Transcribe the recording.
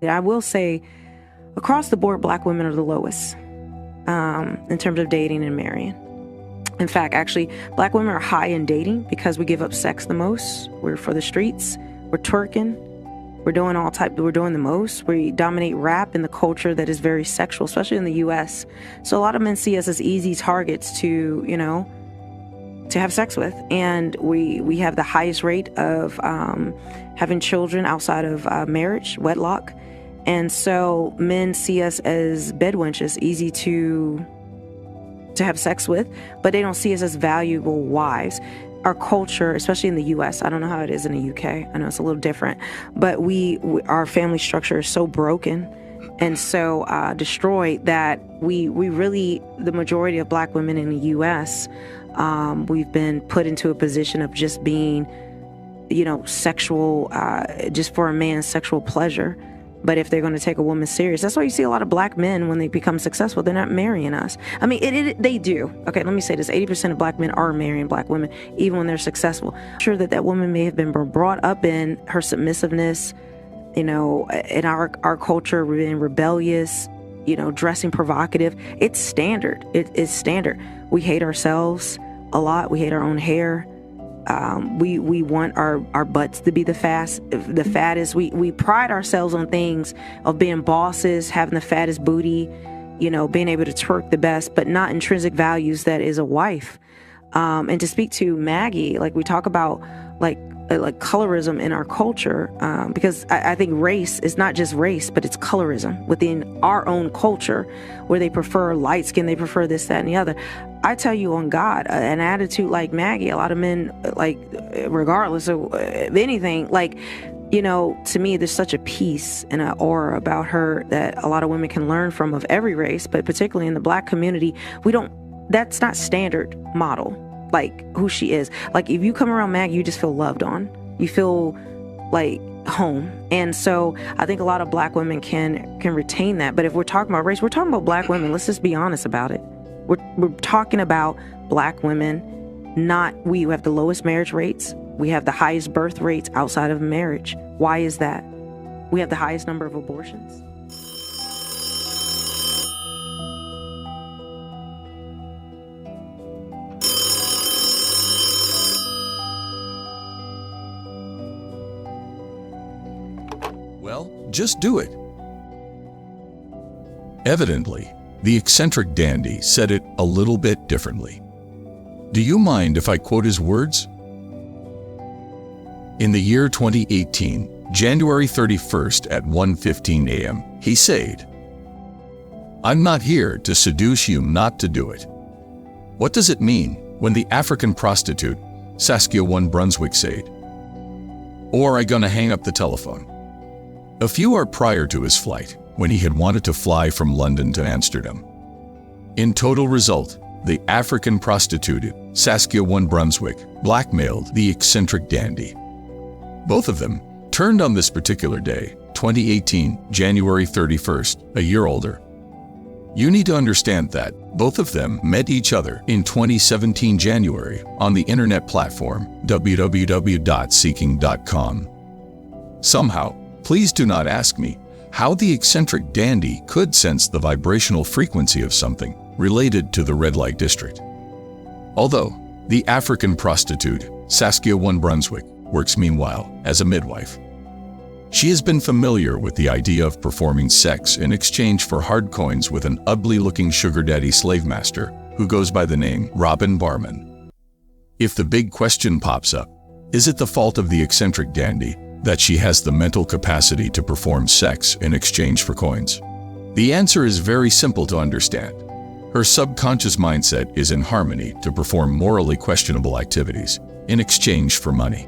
I will say, across the board, Black women are the lowest in terms of dating and marrying. In fact, actually, Black women are high in dating because we give up sex the most. We're for the streets. We're twerking. We're doing the most. We dominate rap in the culture that is very sexual, especially in the U.S. So a lot of men see us as easy targets to have sex with. And we have the highest rate of having children outside of marriage, wedlock. And so men see us as bed wenches, easy to have sex with, but they don't see us as valuable wives. Our culture, especially in the U.S., I don't know how it is in the U.K. I know it's a little different, but our family structure is so broken and so destroyed that we really, the majority of Black women in the U.S., we've been put into a position of just being, sexual, just for a man's sexual pleasure. But if they're going to take a woman serious, that's why you see a lot of Black men, when they become successful, they're not marrying us. I mean, they do. Okay, let me say this. 80% of Black men are marrying Black women, even when they're successful. I'm sure that woman may have been brought up in her submissiveness, in our culture, we're being rebellious, dressing provocative. It's standard. It is standard. We hate ourselves a lot. We hate our own hair. We want our butts to be the fattest. We pride ourselves on things of being bosses, having the fattest booty, being able to twerk the best, but not intrinsic values that is a wife. And to speak to Maggie, like we talk about like colorism in our culture, because I think race is not just race, but it's colorism within our own culture, where they prefer light skin, they prefer this, that, and the other. I tell you on God, an attitude like Maggie, a lot of men, like, regardless of anything, like, to me, there's such a peace and an aura about her that a lot of women can learn from, of every race, but particularly in the Black community, that's not standard model, like who she is. Like, if you come around Maggie, you just feel loved on. You feel like home. And so I think a lot of Black women can retain that. But if we're talking about race, we're talking about Black women. Let's just be honest about it. We're talking about Black women, we have the lowest marriage rates. We have the highest birth rates outside of marriage. Why is that? We have the highest number of abortions. Well, just do it. Evidently, the eccentric dandy said it a little bit differently. Do you mind if I quote his words? In the year 2018, January 31st at 1:15 a.m., he said, "I'm not here to seduce you not to do it." What does it mean when the African prostitute, Saskia Van Bronswijk, said, "Or I gonna hang up the telephone"? A few hours prior to his flight, when he had wanted to fly from London to Amsterdam. In total result, the African prostitute, Saskia Van Bronswijk, blackmailed the eccentric dandy. Both of them turned on this particular day, 2018, January 31st, a year older. You need to understand that both of them met each other in 2017 January on the internet platform www.seeking.com. Somehow, please do not ask me how the eccentric dandy could sense the vibrational frequency of something related to the red light district. Although the African prostitute, Saskia Van Bronswijk, works meanwhile as a midwife. She has been familiar with the idea of performing sex in exchange for hard coins with an ugly-looking sugar daddy slave master who goes by the name Robin Barman. If the big question pops up, is it the fault of the eccentric dandy that she has the mental capacity to perform sex in exchange for coins? The answer is very simple to understand. Her subconscious mindset is in harmony to perform morally questionable activities in exchange for money.